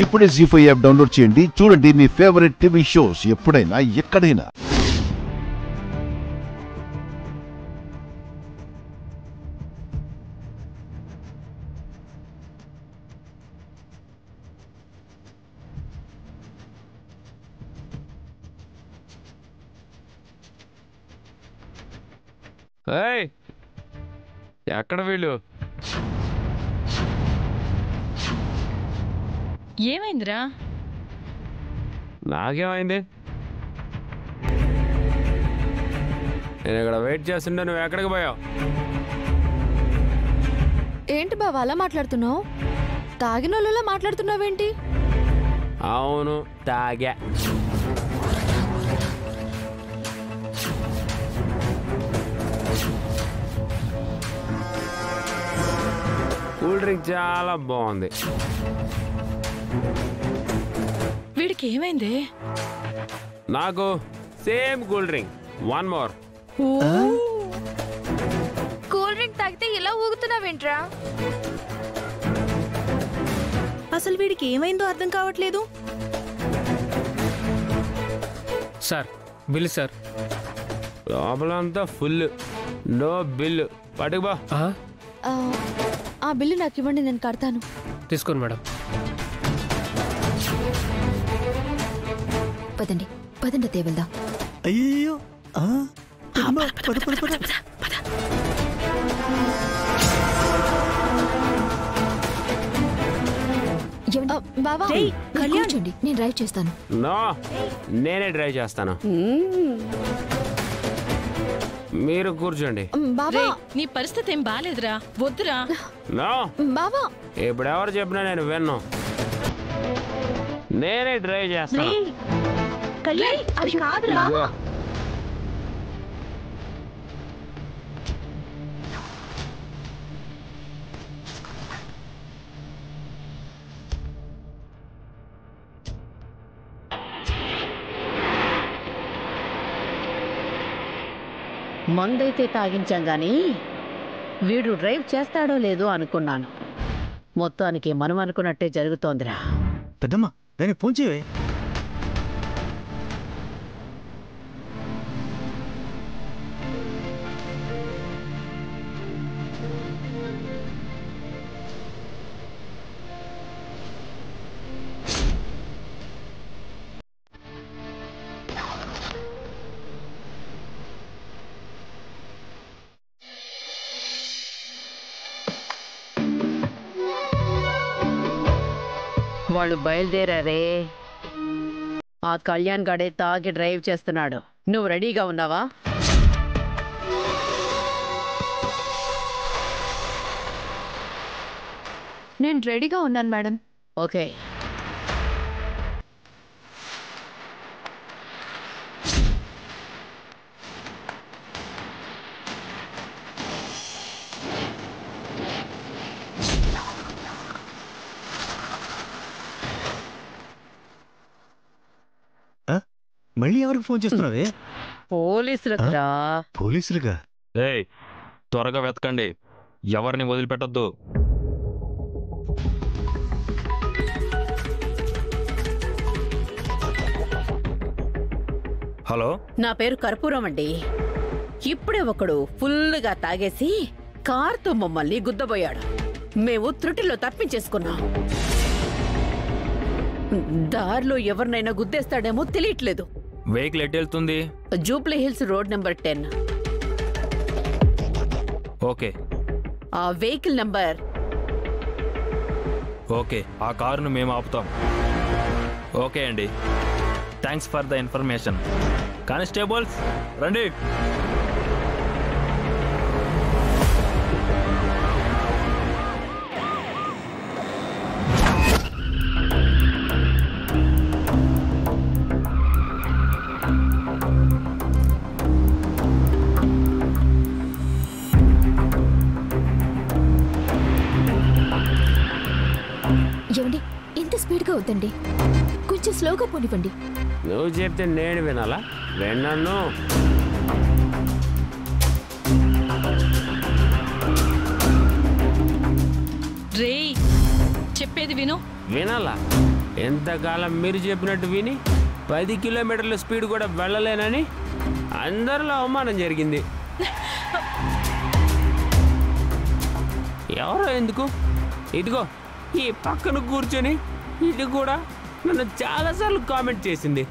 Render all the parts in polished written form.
ఇప్పుడే జీ5 app download చేయండి. చూడండి మీ ఫేవరెట్ టీవీ షోస్ ఎప్పుడైనా ఎక్కడైనా. ఎక్కడ వీళ్ళు? ఏమైందిరా? నాకేమైంది? నేను ఇక్కడ వెయిట్ చేస్తుంటే నువ్వు ఎక్కడికి పోయావు? ఏంటి బావ అలా మాట్లాడుతున్నావు? తాగినోళ్ళలా మాట్లాడుతున్నావేంటి? అవును, తాగా. కూల్ డ్రింక్ చాలా బాగుంది. వీడికి ఏమైంది? నాకు same cool drink, one more. Cool drink తాగితే ఇలా ఊగుతున్నావేంట్రా? అసలు వీడికి ఏమైందో అర్థం కావట్లేదు. Sir bill sir. లోపలంతా ఫుల్, నో బిల్లు. పట్టుకుపో. ఆ బిల్లు నాకు ఇవ్వండి, నేను కడతాను. తీసుకోండి మేడం. పదండి పదండి తేవెళ్దాం. అయ్యో బాబా కూర్చోండి, నేను డ్రైవ్ చేస్తాను. నో, నేనే డ్రైవ్ చేస్తాను. మీరు కూర్చోండి. బాబా నీ పరిస్థితి ఏం బాలేదురా, వద్దురా. నో బాబా, ఇప్పుడు ఎవరు చెప్పినా నేను విన్ను. నేనే డ్రైవ్ చేస్తాను. మందైతే తాగించాం గాని వీడు డ్రైవ్ చేస్తాడో లేదో అనుకున్నాను. మొత్తానికి మనం అనుకున్నట్టే జరుగుతోందిరా. పెద్దమ్మ దాన్ని ఫోన్ చేయవే. వాళ్ళు బయలుదేరారే. ఆ కళ్యాణ్ గడే తాగి డ్రైవ్ చేస్తున్నాడు. నువ్వు రెడీగా ఉన్నావా? నేను రెడీగా ఉన్నాను మేడం. ఓకే. మళ్ళీ ఎవరికి ఫోన్ చేస్తున్నావే? పోలీసులకురా. పోలీసులుగా? ఏయ్, త్వరగా వెతకండి, ఎవరిని వదిలిపెట్టద్దు. హలో, నా పేరు కర్పూరం అండి. ఇప్పుడే ఒకడు ఫుల్గా తాగేసి కార్తో మమ్మల్ని గుద్దబోయాడు. మేము త్రుటిలో తప్పించేసుకున్నాం. దారిలో ఎవరినైనా గుద్దేస్తాడేమో తెలియట్లేదు. వెహికల్ ఎటు వెళ్తుంది? Jubilee hills road number 10. Okay. ఆ వెహికల్ నంబర్. ఓకే, ఆ కారును మేము ఆపుతాం. ఓకే అండి, thanks for the information. Constables రండి. ఏమండి, ఇంత స్పీడ్గా వద్దండి, కొంచెం స్లోగా పోనివ్వండి. నువ్వు చెప్తే నేను వినాలా? విన్నాను. రే, చెప్పేది విను. వినాలా? ఎంతకాలం మీరు చెప్పినట్టు విని 10 కిలోమీటర్ల స్పీడ్ కూడా వెళ్ళలేనని అందరిలో అవమానం జరిగింది. ఎవరో ఎందుకు, ఇదిగో ఈ పక్కన కూర్చొని ఇది కూడా నన్ను చాలాసార్లు కామెంట్ చేసింది.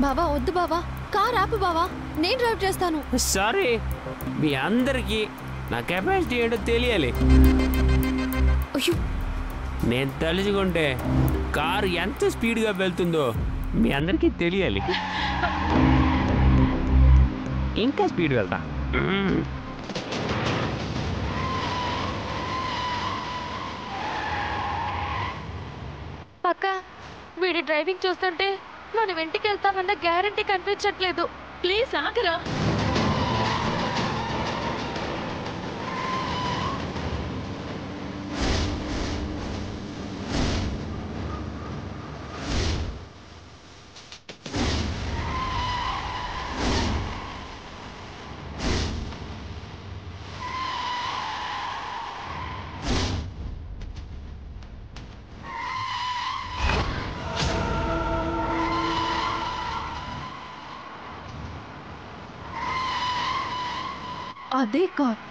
బావా వద్దు బావా, కార్ ఆపు బావా, నేను డ్రైవ్ చేస్తాను. సారీ, మీ అందరికీ నా కెపాసిటీ ఏంటో తెలియాలి. అయ్యో, నేను తలుచుకుంటే కారు ఎంత స్పీడ్గా వెళ్తుందో మీ అందరికీ తెలియాలి. ఇంకా స్పీడ్ వెళ్తా. పక్క వీడి డ్రైవింగ్ చూస్తుంటే మనం ఇంటికి వెళ్తామన్న గ్యారంటీ కనిపించట్లేదు. ప్లీజ్ ఆగరా. అదే కార్.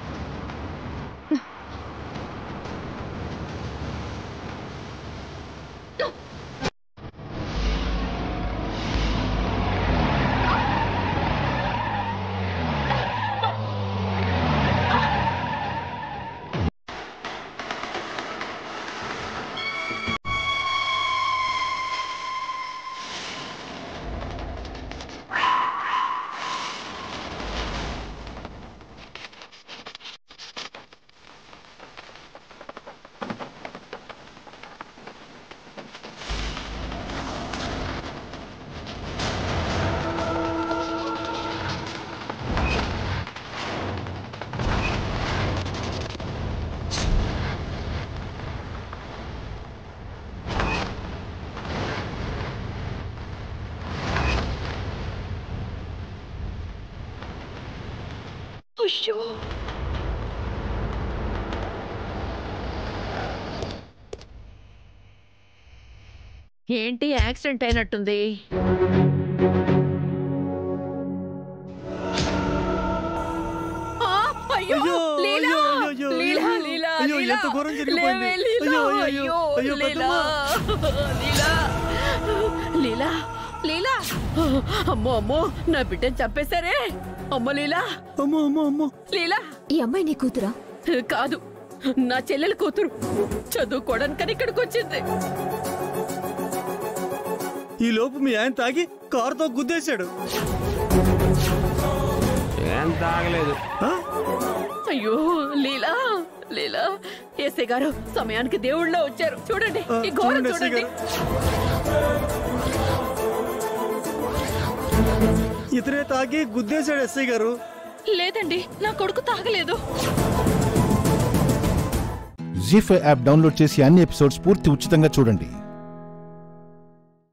ఏంటి యాక్సిడెంట్ అయినట్టుంది? అయ్యో లీలా, లీలా, లీలా, అయ్యో, లీలా. ఎంత ఘోరం జరిగిపోయింది. లేవే లీలా, అయ్యో, అయ్యో, అయ్యో, లీలా, లీలా, లీలా, లీలా. అమ్మో అమ్మో, నా బిడ్డని చంపేశారే. అమ్మ లీలా, అమ్మో అమ్మో అమ్మో. లీలా. ఈ అమ్మాయి నీ కూతురా? కాదు, నా చెల్లెల కూతురు. చదువుకోవడానికని ఇక్కడికి వచ్చింది. ఈ లోపు మీ ఆయన తాగి కారుతో గుద్దేశాడు. ఏం తాగలేదు. అయ్యో లీలా, లీలా. ఏసే గారు సమయానికి దేవుళ్ళ వచ్చారు. చూడండి ఈ ఘోరం చూడండి. ఇతనే తాగి గుద్దేశాడు ఎస్ఐ గారు. లేదండి, నా కొడుకు తాగలేదు. జీ5 యాప్ డౌన్లోడ్ చేసి అన్ని ఎపిసోడ్స్ పూర్తి ఉచితంగా చూడండి.